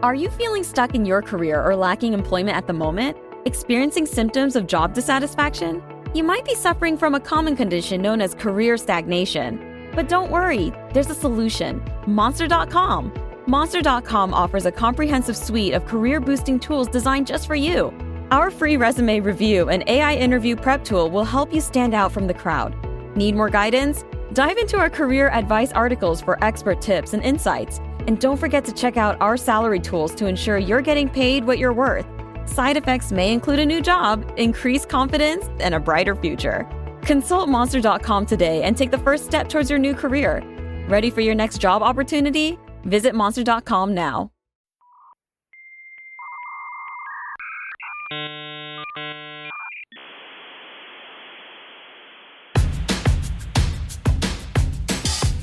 Are you feeling stuck in your career or lacking employment at the moment? Experiencing symptoms of job dissatisfaction? You might be suffering from a common condition known as career stagnation. But don't worry, there's a solution. Monster.com. Monster.com offers a comprehensive suite of career-boosting tools designed just for you. Our free resume review and AI interview prep tool will help you stand out from the crowd. Need more guidance? Dive into our career advice articles for expert tips and insights. And don't forget to check out our salary tools to ensure you're getting paid what you're worth. Side effects may include a new job, increased confidence, and a brighter future. Consult Monster.com today and take the first step towards your new career. Ready for your next job opportunity? Visit Monster.com now.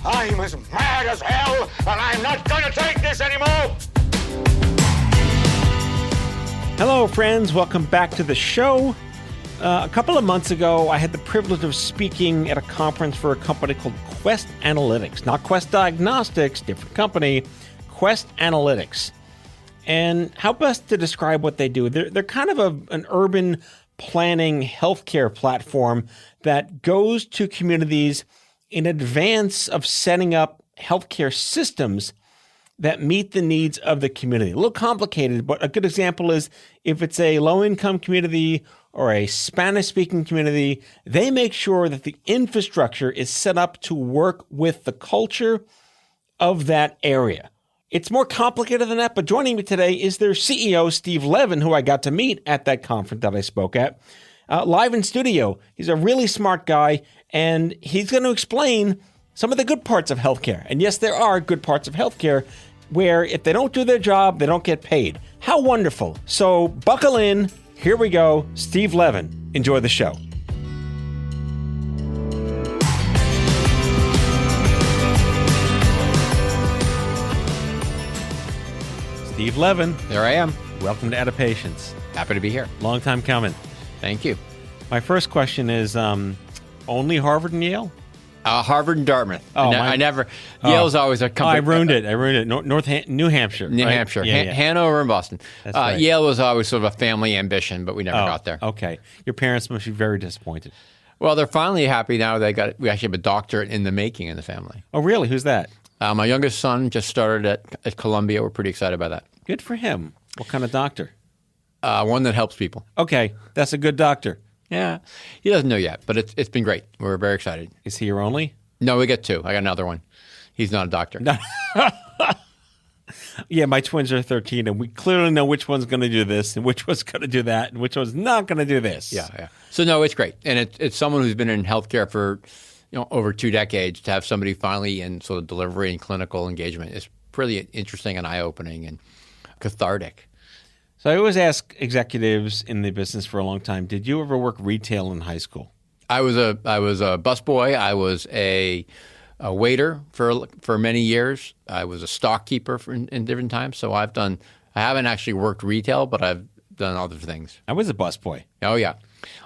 I'm as mad as hell, and I'm not going to take this anymore! Hello, friends. Welcome back to the show. A couple of months ago, I had the privilege of speaking at a conference for a company called Quest Analytics. Not Quest Diagnostics, different company, Quest Analytics. And how best to describe what they do? They're kind of an urban planning healthcare platform that goes to communities in advance of setting up healthcare systems that meet the needs of the community. A little complicated, but a good example is if it's a low-income community or a Spanish-speaking community, they make sure that the infrastructure is set up to work with the culture of that area. It's more complicated than that, but joining me today is their CEO, Steve Levin, who I got to meet at that conference that I spoke at, live in studio. He's a really smart guy, and he's going to explain some of the good parts of healthcare. And yes, there are good parts of healthcare where if they don't do their job, they don't get paid. How wonderful. So buckle in. Here we go. Steve Levin. Enjoy the show. Steve Levin. There I am. Welcome to Adaptations. Happy to be here. Long time coming. Thank you. My first question is only Harvard and Yale? Harvard and Dartmouth. Oh, I never. Yale's always a company. I ruined it. New Hampshire. New right? Hampshire. Yeah. Hanover and Boston. That's right. Yale was always sort of a family ambition, but we never got there. Okay. Your parents must be very disappointed. Well, they're finally happy now. We actually have a doctorate in the making in the family. Oh, really? Who's that? My youngest son just started at Columbia. We're pretty excited about that. Good for him. What kind of doctor? One that helps people. Okay. That's a good doctor. Yeah. He doesn't know yet, but it's been great. We're very excited. Is he your only? No, we get two. I got another one. He's not a doctor. No. Yeah, my twins are 13, and we clearly know which one's going to do this and which one's going to do that and which one's not going to do this. Yeah. So, no, it's great. And it's someone who's been in healthcare for over 2 decades. To have somebody finally in sort of delivery and clinical engagement is pretty interesting and eye-opening and cathartic. So I always ask executives in the business for a long time, did you ever work retail in high school? I was a busboy. I was a waiter for many years. I was a stockkeeper in different times. So I haven't actually worked retail, but I've done other things. I was a busboy. Oh, yeah.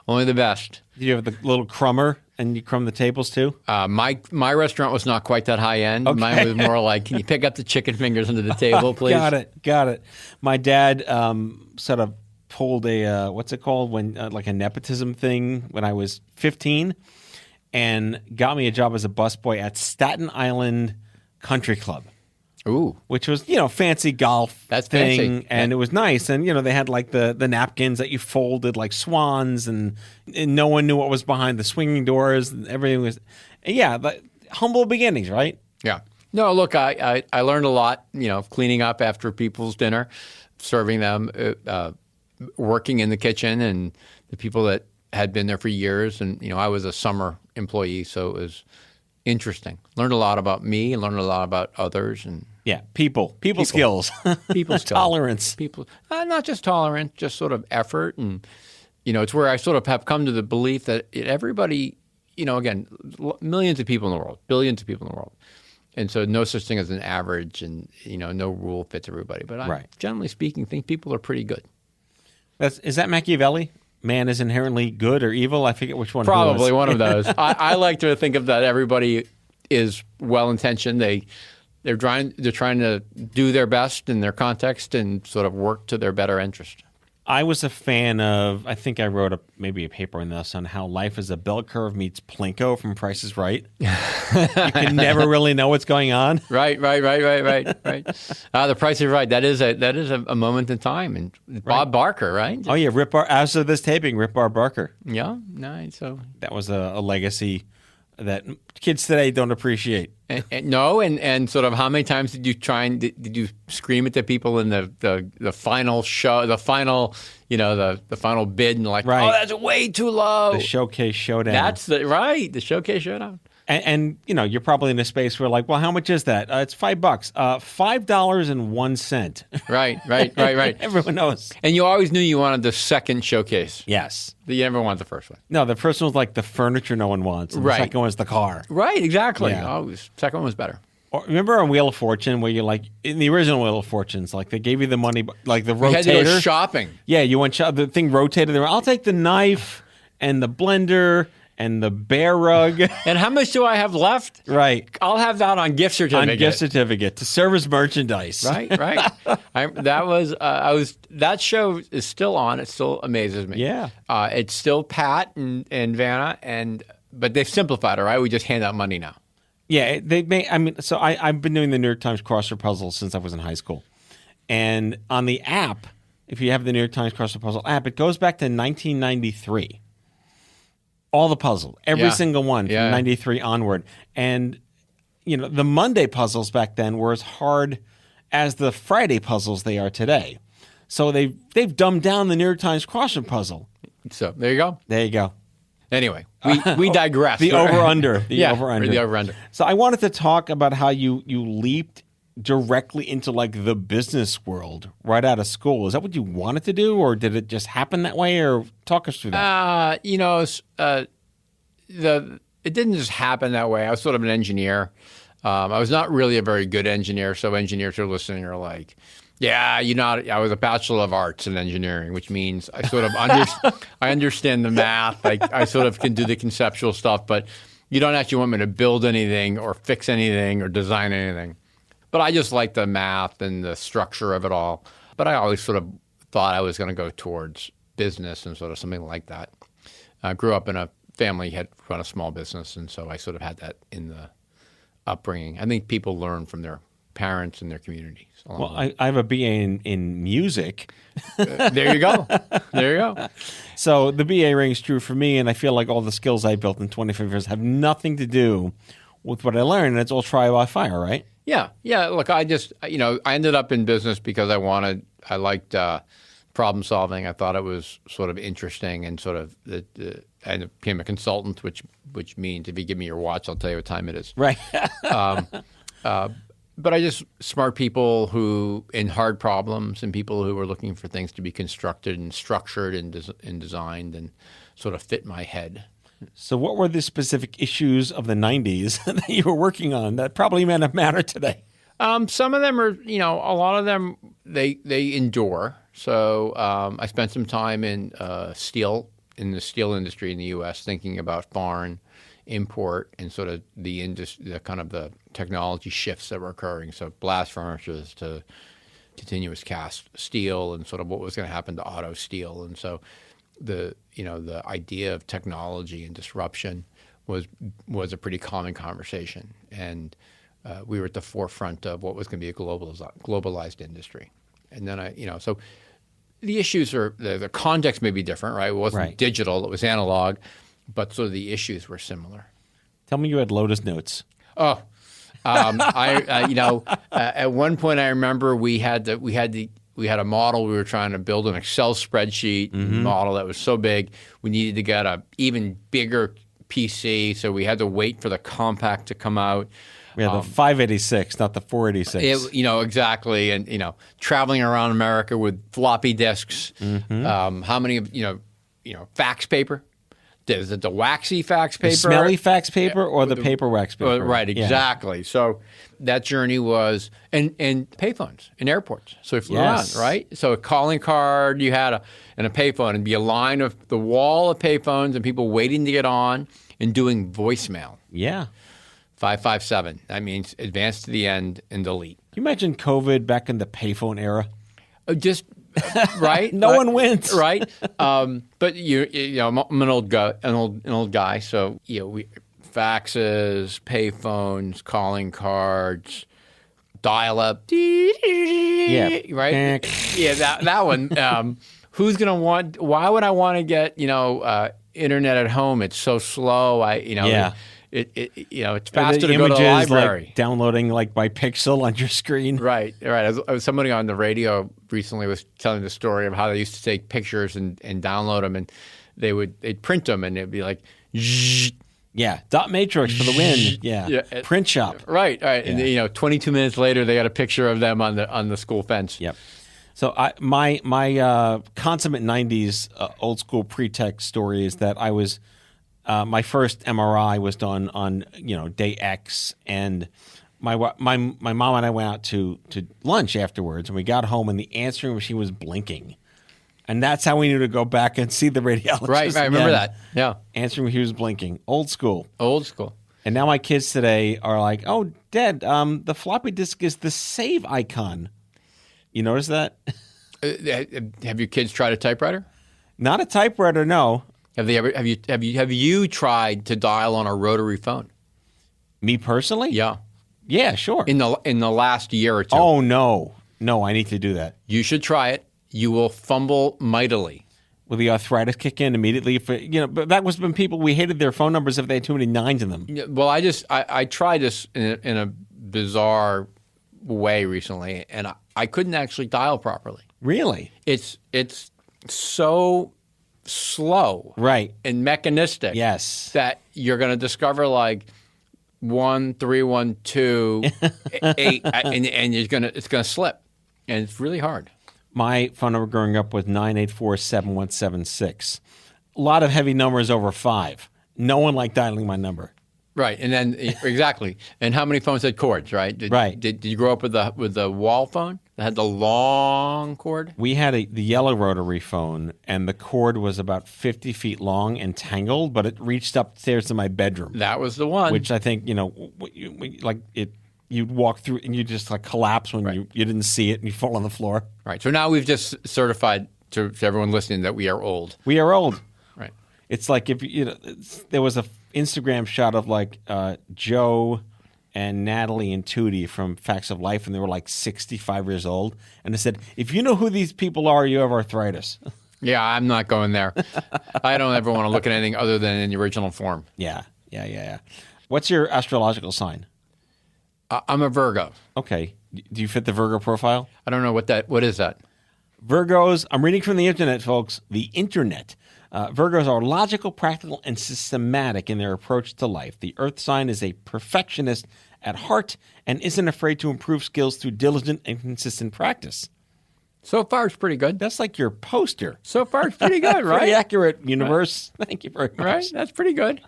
Only the best. Did you have the little crummer and you crumb the tables too? My restaurant was not quite that high end. Okay. Mine was more like, can you pick up the chicken fingers under the table, please? Got it. My dad sort of pulled a, what's it called, when like a nepotism thing when I was 15 and got me a job as a busboy at Staten Island Country Club. Ooh. Which was, fancy golf That's thing. fancy. And it was nice. And, they had like the napkins that you folded like swans and no one knew what was behind the swinging doors. And everything was, but humble beginnings, right? Yeah. No, look, I learned a lot, cleaning up after people's dinner, serving them, working in the kitchen and the people that had been there for years. And, I was a summer employee, so it was interesting. Learned a lot about me, learned a lot about others. And people skills. People skills. Tolerance. People, not just tolerance, just sort of effort. And, it's where I sort of have come to the belief that everybody, again, millions of people in the world, billions of people in the world. And so no such thing as an average and, no rule fits everybody. But I, generally speaking, think people are pretty good. Is that Machiavelli? Man is inherently good or evil? I forget which one. Probably one of those. I like to think of that everybody is well-intentioned. They they're trying to do their best in their context and sort of work to their better interest. I was a fan of, I think I wrote maybe a paper on this, on how life is a bell curve meets Plinko from Price is Right. You can never really know what's going on. Right. The Price is Right. That is a moment in time. And Bob Barker, right? Oh, yeah. Rip Bar, as of this taping, Rip Bar Barker. Yeah, nice. So that was a legacy that kids today don't appreciate. And sort of how many times did you scream at the people in the final show, the final bid, and like, right. Oh, that's way too low. The Showcase Showdown. That's the Showcase Showdown. And you're probably in a space where like, well, how much is that? It's $5. $5.01. Right. Everyone knows. And you always knew you wanted the second showcase. Yes. You never wanted the first one. No, the first one was like the furniture no one wants. And right. The second one was the car. Right, exactly. Yeah. Oh, the second one was better. Or, remember on Wheel of Fortune where you like, in the original Wheel of Fortunes, like they gave you the money, like the rotator. You had to go shopping. Yeah, you went the thing rotated. I'll take the knife and the blender and the bear rug. And how much do I have left? Right. I'll have that on gift certificate. On gift certificate to serve as merchandise. Right. That show is still on. It still amazes me. Yeah. It's still Pat and Vanna, but they've simplified it, right? We just hand out money now. Yeah, they may. I mean, so I've been doing the New York Times crossword puzzle since I was in high school. And on the app, if you have the New York Times crossword puzzle app, it goes back to 1993. All the puzzle, every single one from 93 onward. And, the Monday puzzles back then were as hard as the Friday puzzles they are today. So they've dumbed down the New York Times crossword puzzle. So there you go. There you go. Anyway, we digress. The over-under. The over-under. So I wanted to talk about how you leaped directly into like the business world right out of school. Is that what you wanted to do, or did it just happen that way? Or talk us through that. It didn't just happen that way. I was sort of an engineer. I was not really a very good engineer. So engineers who are listening are like, yeah, I was a Bachelor of Arts in engineering, which means I sort of I understand the math. I sort of can do the conceptual stuff, but you don't actually want me to build anything or fix anything or design anything. But I just like the math and the structure of it all. But I always sort of thought I was going to go towards business and sort of something like that. I grew up in a family had run a small business, and so I sort of had that in the upbringing. I think people learn from their parents and their communities. Well, I have a BA in music. There you go. There you go. So the BA rings true for me, and I feel like all the skills I built in 25 years have nothing to do with what I learned, and it's all trial by fire, right? Yeah. Look, I just, I ended up in business because I liked problem solving. I thought it was sort of interesting, and sort of I became a consultant, which means if you give me your watch, I'll tell you what time it is. Right. But I just smart people who in hard problems, and people who were looking for things to be constructed and structured and designed and sort of fit my head. So what were the specific issues of the 90s that you were working on that probably matter today? Some of them are, a lot of them, they endure. So I spent some time in the steel industry in the U.S. thinking about foreign import and sort of the kind of the technology shifts that were occurring. So blast furnaces to continuous cast steel, and sort of what was going to happen to auto steel. And so the idea of technology and disruption was a pretty common conversation, and we were at the forefront of what was going to be a globalized industry. And then so the issues are the context may be different, right? It wasn't digital; it was analog, but sort of the issues were similar. Tell me you had Lotus Notes. Oh, at one point I remember we had a model. We were trying to build an Excel spreadsheet model that was so big. We needed to get a even bigger PC, so we had to wait for the Compact to come out. We had the 586, not the 486. Exactly. And, traveling around America with floppy disks. How many, fax paper? Is it the waxy fax paper? The smelly fax paper or the paper wax paper? Right, exactly. Yeah. So that journey was, and payphones in airports. So if you're around, right? So a calling card you had and a payphone, and be a line of the wall of payphones and people waiting to get on and doing voicemail. Yeah. 557. That means advance to the end and delete. Can you imagine COVID back in the payphone era? Just right. No one wins. Right. But you know, I'm an old guy. So we faxes, payphones, calling cards, dial-up. Yeah. Right. Yeah. That one. Who's gonna want? Why would I want to get internet at home? It's so slow. Yeah. It's faster to go to the images, library. like downloading like by pixel on your screen. Right. I was somebody on the radio recently was telling the story of how they used to take pictures and download them, and they'd print them, and it'd be like, zzz. Yeah, dot matrix for the win. Yeah, print shop. Right. And 22 minutes later, they got a picture of them on the school fence. Yep. So my consummate '90s old school pre-tech story is that I was my first MRI was done on day X, and my mom and I went out to lunch afterwards, and we got home, and the answering machine was blinking, and that's how we knew to go back and see the radiologist. Right. I remember that. Yeah. Answering machine was blinking. Old school. And now my kids today are like, "Oh, Dad, the floppy disk is the save icon." You notice that? Have your kids tried a typewriter? Not a typewriter, no. Have you tried to dial on a rotary phone? Me personally? Yeah. Yeah, sure. In the last year or two. Oh no, I need to do that. You should try it. You will fumble mightily. Will the arthritis kick in immediately? But that was when we hated their phone numbers if they had too many nines in them. Well, I tried this in a bizarre way recently, and I couldn't actually dial properly. Really? It's so slow, right, and mechanistic. Yes, that you're going to discover like 1 3 1 2 8, and it's gonna slip, and it's really hard. My phone number growing up was 984-7176. A lot of heavy numbers over 5. No one liked dialing my number. Right, and then exactly. And how many phones had cords? Right. Did you grow up with the wall phone that had the long cord? We had the yellow rotary phone, and the cord was about 50 feet long and tangled, but it reached upstairs to my bedroom. That was the one. Which I think you'd walk through and you just like collapse when you didn't see it and you fall on the floor. Right. So now we've just certified to everyone listening that we are old. We are old. Right. It's like if there was a Instagram shot of like Joe and Natalie and Tootie from Facts of Life, and they were like 65 years old, and it said, "If you know who these people are, you have arthritis." Yeah, I'm not going there. I don't ever want to look at anything other than in the original form. Yeah. What's your astrological sign? I'm a Virgo. Okay. Do you fit the Virgo profile? I don't know what is that? Virgos, I'm reading from the internet, folks. The internet. Virgos are logical, practical, and systematic in their approach to life. The Earth sign is a perfectionist at heart and isn't afraid to improve skills through diligent and consistent practice. So far, it's pretty good. That's like your poster. So far, it's pretty good, right? Pretty accurate, universe. Right. Thank you very much. Right? That's pretty good.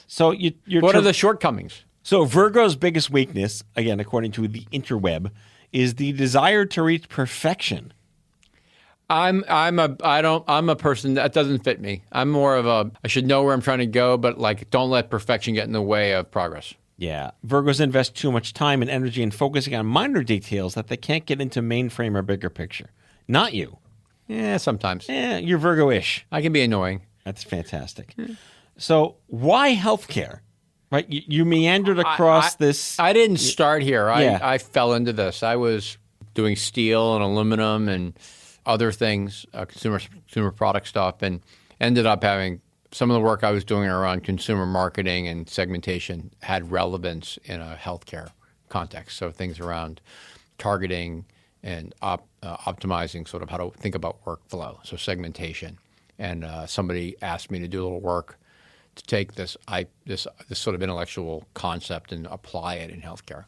So what are the shortcomings? So Virgo's biggest weakness, again, according to the interweb, is the desire to reach perfection. I'm a person that doesn't fit me. I'm more of I should know where I'm trying to go, but like don't let perfection get in the way of progress. Yeah. Virgos invest too much time and energy in focusing on minor details that they can't get into mainframe or bigger picture. Not you. Yeah, sometimes. Yeah, you're Virgo-ish. I can be annoying. That's fantastic. So why healthcare? Right, you meandered across this. I didn't start here. Yeah. I fell into this. I was doing steel and aluminum and other things, consumer product stuff, and ended up having some of the work I was doing around consumer marketing and segmentation had relevance in a healthcare context. So things around targeting and optimizing sort of how to think about workflow, so segmentation. And somebody asked me to do a little work to take this sort of intellectual concept and apply it in healthcare.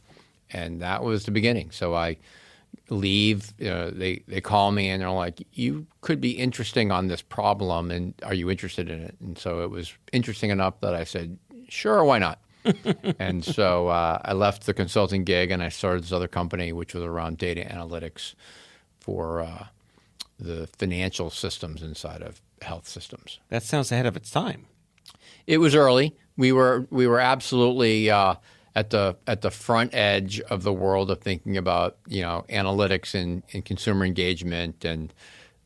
And that was the beginning. So I leave, they call me and they're like, you could be interesting on this problem, and are you interested in it? And so it was interesting enough that I said, sure, why not? And so I left the consulting gig and I started this other company, which was around data analytics for the financial systems inside of health systems. That sounds ahead of its time. It was early. We were absolutely at the front edge of the world of thinking about analytics and consumer engagement and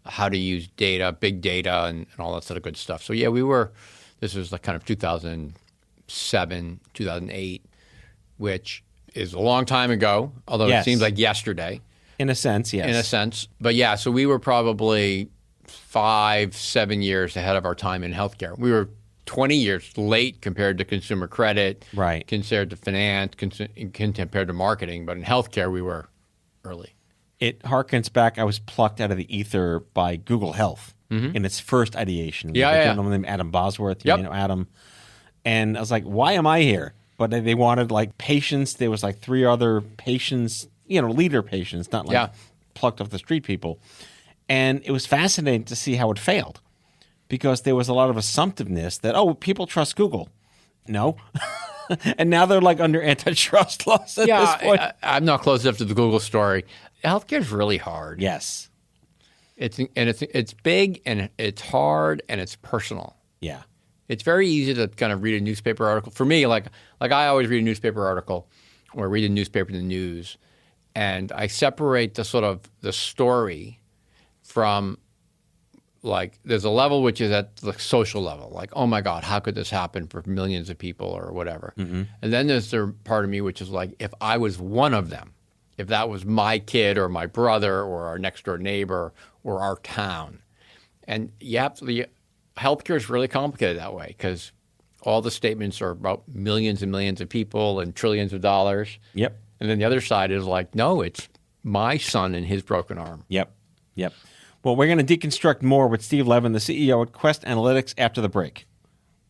how to use data, big data, and all that sort of good stuff. So yeah, this was like kind of 2007, 2008, which is a long time ago, although Yes. it seems like yesterday. In a sense, yes. In a sense. But yeah, so we were probably 5-7 years ahead of our time in healthcare. We were 20 years late compared to consumer credit, Right. compared to finance, compared to marketing. But in healthcare, we were early. It harkens back. I was plucked out of the ether by Google Health in its first ideation. Yeah, Like, yeah. a gentleman named Adam Bosworth. Yep. You know Adam. And I was like, why am I here? But they wanted like patients. There was like 3 other patients, leader patients, not like Yeah. plucked off the street people. And it was fascinating to see how it failed because there was a lot of assumptiveness that, people trust Google. No. And now they're like under antitrust laws at this point. I'm not close enough to the Google story. Healthcare is really hard. Yes. It's big and it's hard and it's personal. Yeah. It's very easy to kind of read a newspaper article. For me, like I always read a newspaper article or read a newspaper in the news, and I separate the sort of the story from like there's a level which is at the social level, like, oh my God, how could this happen for millions of people or whatever? And then there's the part of me which is like, if I was one of them, if that was my kid or my brother or our next door neighbor or our town. And healthcare is really complicated that way because all the statements are about millions and millions of people and trillions of dollars. Yep. And then the other side is like, no, it's my son and his broken arm. Yep. Well, we're going to deconstruct more with Steve Levin, the CEO at Quest Analytics, after the break.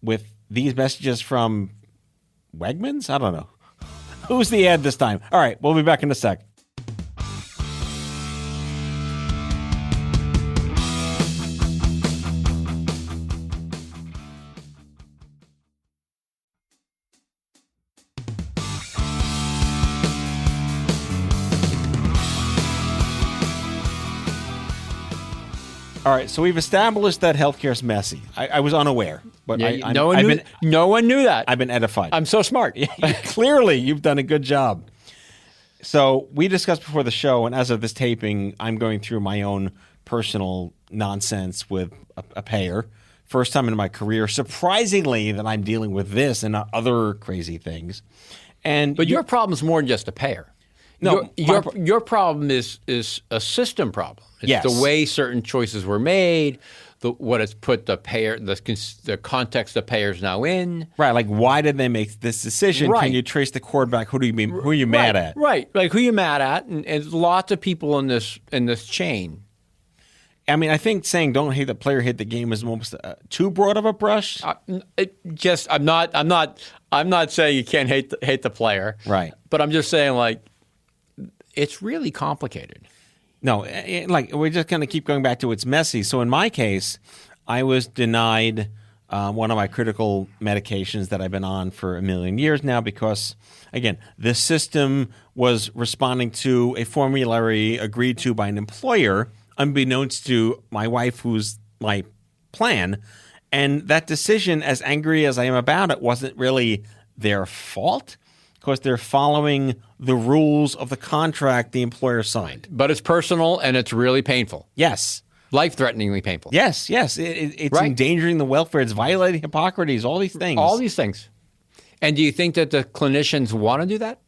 With these messages from Wegmans? I don't know. Who's the ad this time? All right, we'll be back in a sec. All right, so we've established that healthcare's messy. I was unaware, but No one knew that. I've been edified. I'm so smart. Clearly, you've done a good job. So we discussed before the show, and as of this taping, I'm going through my own personal nonsense with a payer. First time in my career, surprisingly, that I'm dealing with this and not other crazy things. But your problem's more than just a payer. No, your problem is a system problem. It's Yes. the way certain choices were made, what it's put the payer, the context the payer's now in. Right, like why did they make this decision? Right. Can you trace the cord back? Who are you mad at? Right, like who you mad at, and lots of people in this chain. I mean, I think saying don't hate the player, hate the game is almost too broad of a brush. I'm not saying you can't hate the player, Right. But I'm just saying like it's really complicated. No, like we're just going to keep going back to it's messy. So in my case, I was denied one of my critical medications that I've been on for 1 million years now because, again, the system was responding to a formulary agreed to by an employer, unbeknownst to my wife, who's my plan. And that decision, as angry as I am about it, wasn't really their fault because they're following the rules of the contract the employer signed. But it's personal and it's really painful. Yes. Life-threateningly painful. Yes. It's Right. endangering the welfare. It's violating Hippocrates, all these things. All these things. And do you think that the clinicians want to do that?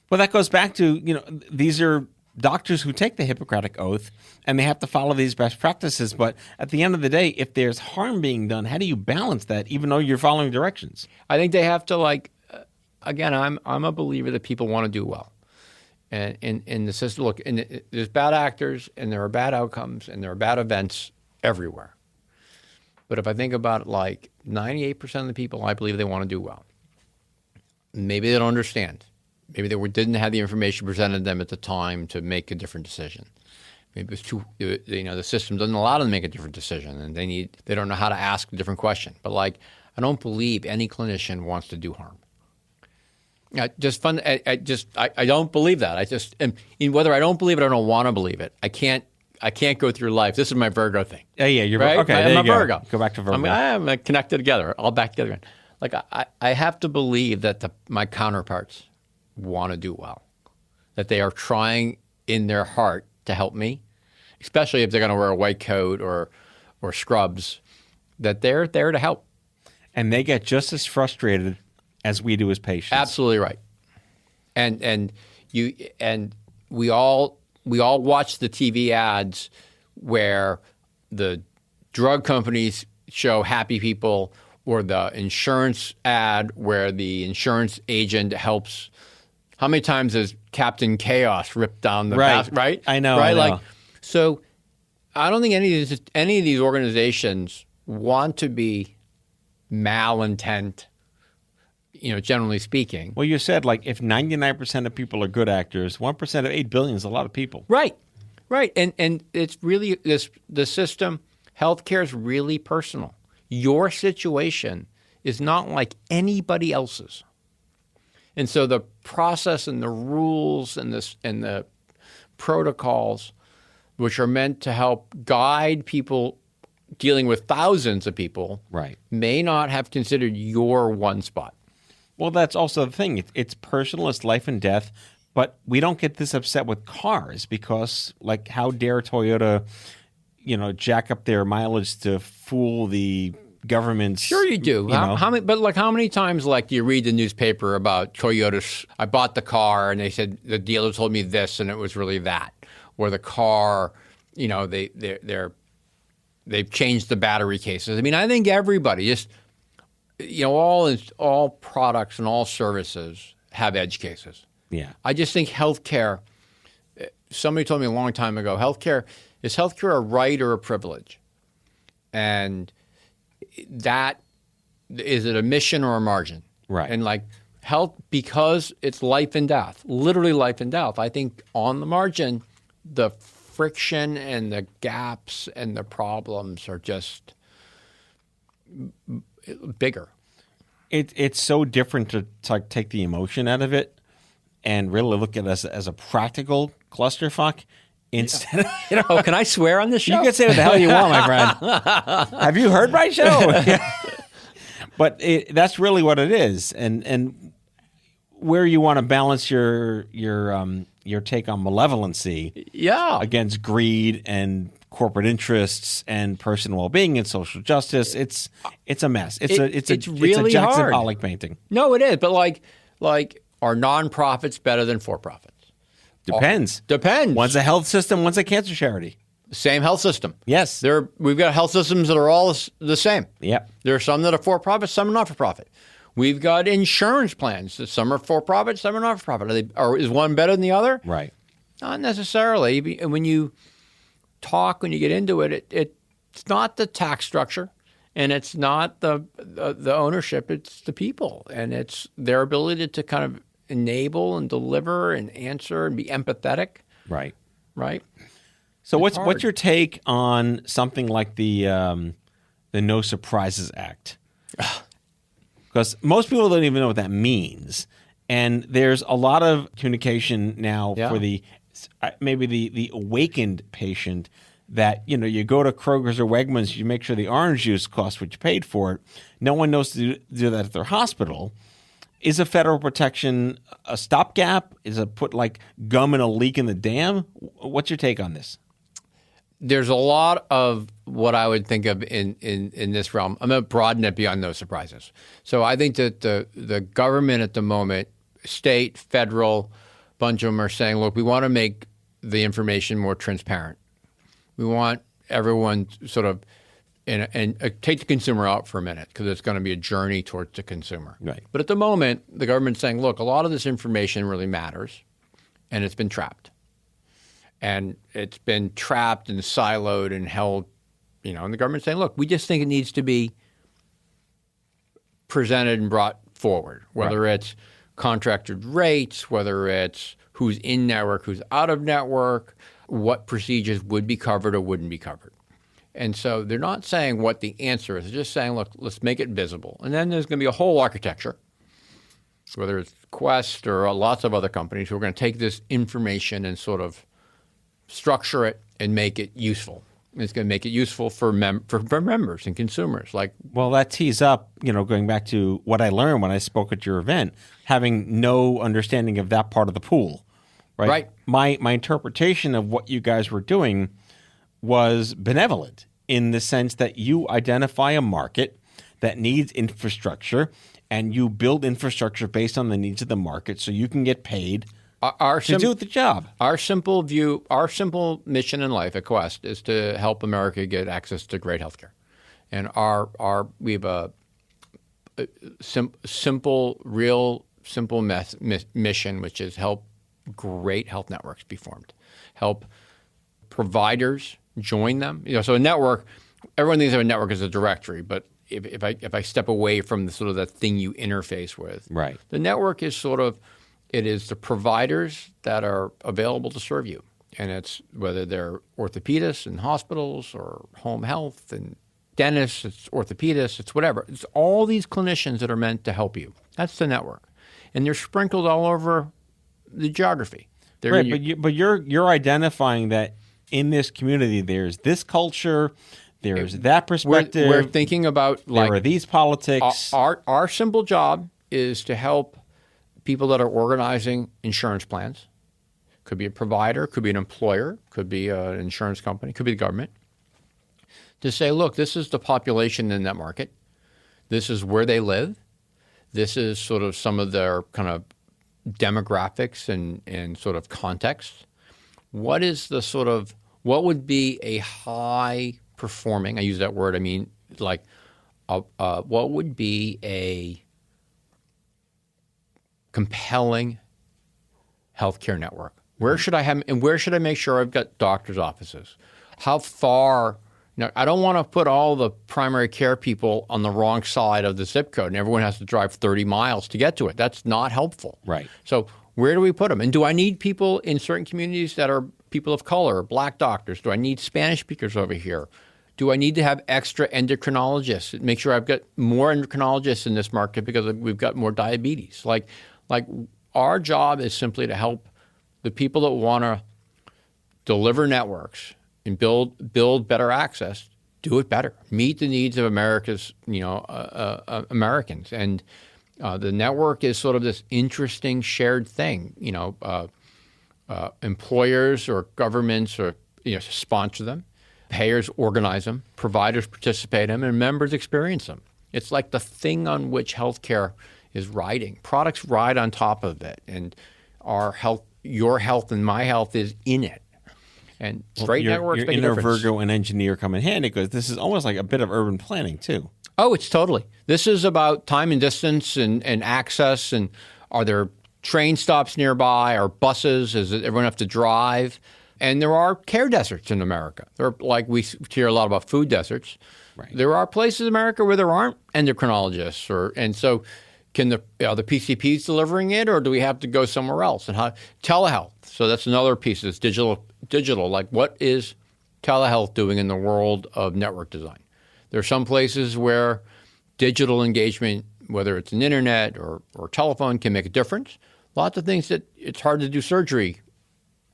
Well, that goes back to, these are doctors who take the Hippocratic Oath and they have to follow these best practices. But at the end of the day, if there's harm being done, how do you balance that even though you're following directions? I think they have to again, I'm a believer that people want to do well. And in the system, look, there's bad actors and there are bad outcomes and there are bad events everywhere. But if I think about it, 98% of the people, I believe they want to do well. Maybe they don't understand. Maybe they didn't have the information presented to them at the time to make a different decision. Maybe it's the system doesn't allow them to make a different decision, and they don't know how to ask a different question. But I don't believe any clinician wants to do harm. I don't believe that. Whether I don't believe it or I don't want to believe it, I can't go through life. This is my Virgo thing. Yeah, you're right. okay. I'm there a you go. Virgo. Go back to Virgo. I'm connected together. All back together again. like I have to believe that my counterparts want to do well, that they are trying in their heart to help me, especially if they're going to wear a white coat or scrubs, that they're there to help. And they get just as frustrated as we do as patients. Absolutely right. And we all watch the TV ads where the drug companies show happy people, or the insurance ad where the insurance agent helps. How many times has Captain Chaos ripped down the path, right? I know. Right? I know. Like, so I don't think any of these organizations want to be malintent, generally speaking. Well, you said like if 99% of people are good actors, 1% of 8 billion is a lot of people. Right. And it's really the system, healthcare is really personal. Your situation is not like anybody else's. And so the process and the rules and the protocols, which are meant to help guide people dealing with thousands of people, Right. may not have considered your one spot. Well, that's also the thing. It's personal. It's life and death. But we don't get this upset with cars because, like, how dare Toyota, jack up their mileage to fool the government's? Sure, you do. How many times, do you read the newspaper about Toyota? I bought the car, and they said the dealer told me this, and it was really that. Or the car, they've changed the battery cases. I mean, I think everybody just, all products and all services have edge cases. Yeah. I just think healthcare. Somebody told me a long time ago, is healthcare a right or a privilege? And that, is it a mission or a margin? Right. And health, because it's life and death, literally life and death. I think on the margin, the friction and the gaps and the problems are just bigger. It's so different to take the emotion out of it and really look at it as a practical clusterfuck instead of, Oh, can I swear on this show? You can say what the hell you want, my friend. Have you heard my show? But that's really what it is. And where you want to balance your take on malevolency against greed and corporate interests and personal well-being and social justice, it's a mess. It's a Jackson hard. Pollock painting. No, it is. But are nonprofits better than for-profits? Depends. Depends. One's a health system, one's a cancer charity. Same health system. Yes. We've got health systems that are all the same. Yep. There are some that are for-profit, some are not-for-profit. We've got insurance plans. Some are for-profit, some are not-for-profit. Is one better than the other? Right. Not necessarily. When you get into it, it's not the tax structure, and it's not the ownership. It's the people, and it's their ability to kind of enable and deliver and answer and be empathetic. Right. Right. So what's your take on something like the No Surprises Act? Because most people don't even know what that means, and there's a lot of communication now for maybe the awakened patient that you go to Kroger's or Wegmans, you make sure the orange juice costs what you paid for it. No one knows to do that at their hospital. Is a federal protection a stopgap? Is it put gum in a leak in the dam? What's your take on this? There's a lot of what I would think of in this realm. I'm going to broaden it beyond No Surprises. So I think that the government at the moment, state, federal, a bunch of them are saying, look, we want to make the information more transparent. We want everyone sort of and take the consumer out for a minute because it's going to be a journey towards the consumer. Right. But at the moment, the government's saying, look, a lot of this information really matters, and it's been trapped. And it's been trapped and siloed and held, and the government's saying, look, we just think it needs to be presented and brought forward, whether it's contracted rates, whether it's who's in network, who's out of network, what procedures would be covered or wouldn't be covered. And so they're not saying what the answer is. They're just saying, look, let's make it visible. And then there's going to be a whole architecture, whether it's Quest or lots of other companies who are going to take this information and sort of structure it and make it useful. It's going to make it useful for members and consumers. Like, well, that tees up, going back to what I learned when I spoke at your event, having no understanding of that part of the pool, right? My interpretation of what you guys were doing was benevolent in the sense that you identify a market that needs infrastructure and you build infrastructure based on the needs of the market so you can get paid to do the job. Our simple mission in life at Quest is to help America get access to great healthcare. And we have a simple mission, which is help great health networks be formed, help providers join them. So a network, everyone thinks of a network as a directory, but if I step away from the sort of that thing you interface with, right, the network is it is the providers that are available to serve you, and it's whether they're orthopedists in hospitals or home health and dentists, it's orthopedists, it's whatever. It's all these clinicians that are meant to help you. That's the network, and they're sprinkled all over the geography. But you're identifying that in this community, there's this culture, there's that perspective. We're thinking about there are these politics. Our simple job is to help people that are organizing insurance plans. Could be a provider, could be an employer, could be an insurance company, could be the government. To say, look, this is the population in that market. This is where they live. This is sort of some of their kind of demographics and sort of context. What would be a high performing, I use that word, I mean, like, what would be a compelling healthcare network? Where should I have, and where should I make sure I've got doctors' offices? How far? I don't want to put all the primary care people on the wrong side of the zip code, and everyone has to drive 30 miles to get to it. That's not helpful. Right. So where do we put them? And do I need people in certain communities that are people of color, black doctors? Do I need Spanish speakers over here? Do I need to have extra endocrinologists? Make sure I've got more endocrinologists in this market because we've got more diabetes. Like our job is simply to help the people that want to deliver networks and build better access, do it better, meet the needs of America's Americans. And the network is sort of this interesting shared thing. Employers or governments or sponsor them, payers organize them, providers participate in them, and members experience them. It's like the thing on which healthcare is riding. Products ride on top of it, and our health, your health, and my health is in it. And great networks make a difference. Your inner Virgo and engineer come in handy because this is almost like a bit of urban planning too. Oh, it's totally. This is about time and distance and access. And are there train stops nearby or buses? Does everyone have to drive? And there are care deserts in America. We hear a lot about food deserts. Right. There are places in America where there aren't endocrinologists, and so are the PCPs delivering it, or do we have to go somewhere else? And telehealth. So that's another piece. It's digital. Like, what is telehealth doing in the world of network design? There are some places where digital engagement, whether it's an internet or telephone, can make a difference. Lots of things that it's hard to do surgery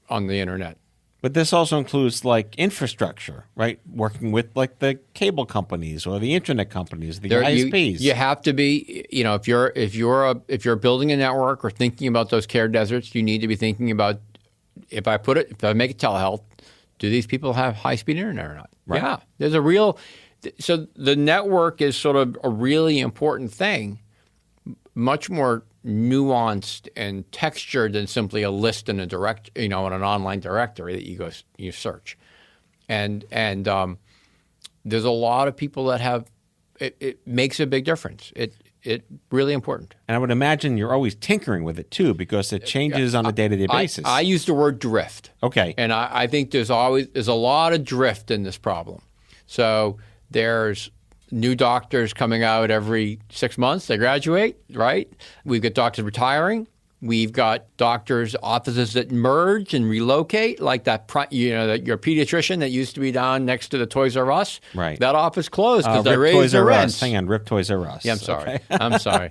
on the internet. But this also includes like infrastructure, right? Working with like the cable companies or the internet companies, the ISPs. You have to be, if you're building a network or thinking about those care deserts, you need to be thinking about if I make it telehealth, do these people have high-speed internet or not? Right. Yeah, so the network is sort of a really important thing, much more nuanced and textured than simply a list in in an online directory that you search. And there's a lot of people that have it makes a big difference. It really important. And I would imagine you're always tinkering with it too because it changes on a day-to-day basis. I use the word drift. Okay. And I think there's a lot of drift in this problem. So there's new doctors coming out every 6 months. They graduate, right? We've got doctors retiring. We've got doctors' offices that merge and relocate, like that. Your pediatrician that used to be down next to the Toys R Us. Right. That office closed because they raised the rent. Hang on, Rip Toys R Us. Yeah, I'm sorry. Okay. I'm sorry.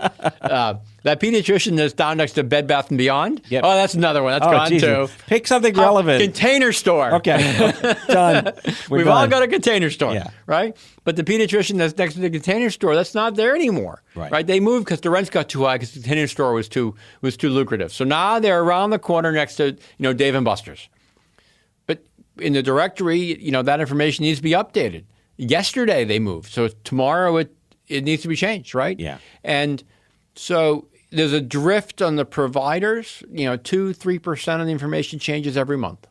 That pediatrician that's down next to Bed Bath & Beyond. Yep. Oh, that's another one. That's gone Jesus. too. Pick something relevant. Container store. Okay. Done. We've all got a container store, Yeah. right? But the pediatrician that's next to the container store, that's not there anymore, Right. They moved because the rents got too high because the container store was too lucrative. So now they're around the corner next to Dave & Buster's. But in the directory, that information needs to be updated. Yesterday they moved, so tomorrow it needs to be changed, right? Yeah. And so there's a drift on the providers. 2-3% of the information changes every month.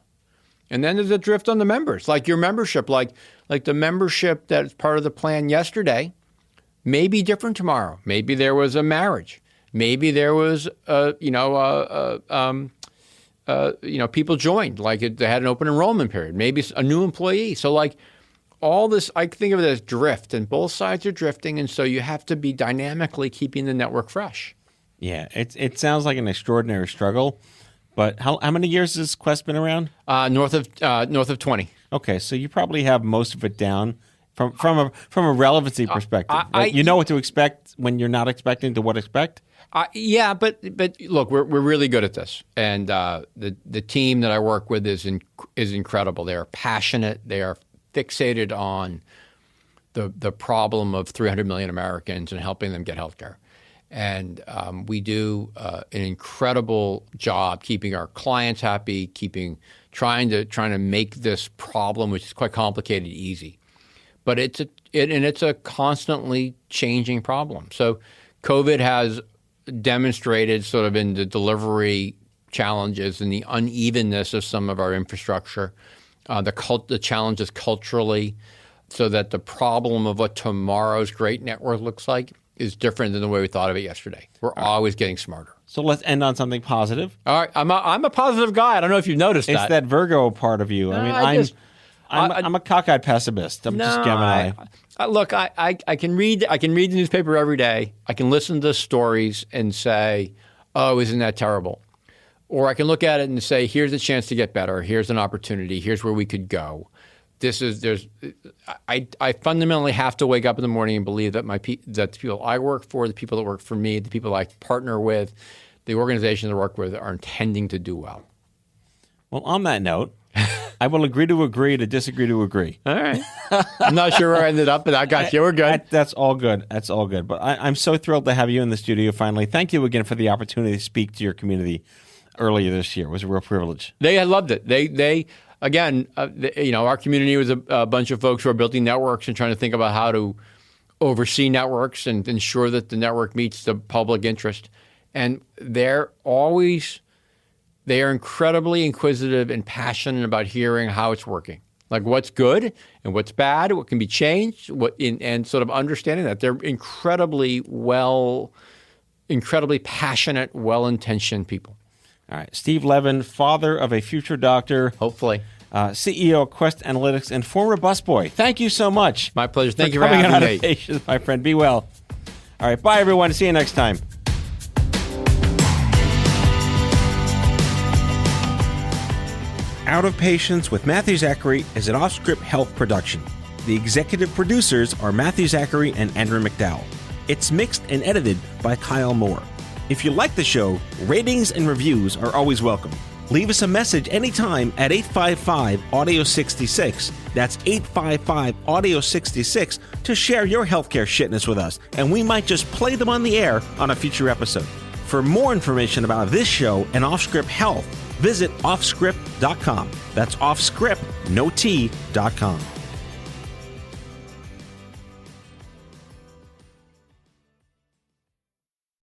And then there's a drift on the members, like your membership, like the membership that's part of the plan yesterday may be different tomorrow. Maybe there was a marriage. Maybe there was, people joined, like they had an open enrollment period. Maybe a new employee. So like all this, I think of it as drift, and both sides are drifting. And so you have to be dynamically keeping the network fresh. Yeah, it sounds like an extraordinary struggle. But how many years has Quest been around? North of 20. Okay, so you probably have most of it down from a relevancy perspective. Right? You know what to expect when you're not expecting to what expect. Yeah, but look, we're really good at this, and the team that I work with is incredible. They are passionate. They are fixated on the problem of 300 million Americans and helping them get health care. And we do an incredible job keeping our clients happy, trying to make this problem, which is quite complicated, easy. But it's a constantly changing problem. So COVID has demonstrated sort of in the delivery challenges and the unevenness of some of our infrastructure, the challenges culturally, so that the problem of what tomorrow's great network looks like is different than the way we thought of it yesterday. We're always getting smarter. So let's end on something positive. All right, I'm a positive guy. I don't know if you've noticed It's that Virgo part of you. I'm a cockeyed pessimist. I'm just Gemini. Look, I can read the newspaper every day. I can listen to stories and say, "Oh, isn't that terrible?" Or I can look at it and say, "Here's a chance to get better. Here's an opportunity. Here's where we could go." I fundamentally have to wake up in the morning and believe that that the people I work for, the people that work for me, the people I partner with, the organizations I work with are intending to do well. Well, on that note, I will agree to disagree to agree. All right. I'm not sure where I ended up, but I got you. We're good. That's all good. That's all good. But I'm so thrilled to have you in the studio finally. Thank you again for the opportunity to speak to your community earlier this year. It was a real privilege. They loved it. Again, our community was a bunch of folks who are building networks and trying to think about how to oversee networks and ensure that the network meets the public interest. And they are incredibly inquisitive and passionate about hearing how it's working, like what's good and what's bad, what can be changed, and sort of understanding that. They're incredibly passionate, well-intentioned people. All right. Steve Levin, father of a future doctor. Hopefully. CEO of Quest Analytics and former busboy. Thank you so much. My pleasure. Thank you for for having having me. me. Patience, my friend. Be well. All right. Bye, everyone. See you next time. Out of Patience with Matthew Zachary is an Off-Script Health production. The executive producers are Matthew Zachary and Andrew McDowell. It's mixed and edited by Kyle Moore. If you like the show, ratings and reviews are always welcome. Leave us a message anytime at 855-AUDIO-66. That's 855-AUDIO-66 to share your healthcare shitness with us, and we might just play them on the air on a future episode. For more information about this show and Off-Script Health, visit offscript.com. That's offscript, no T.com.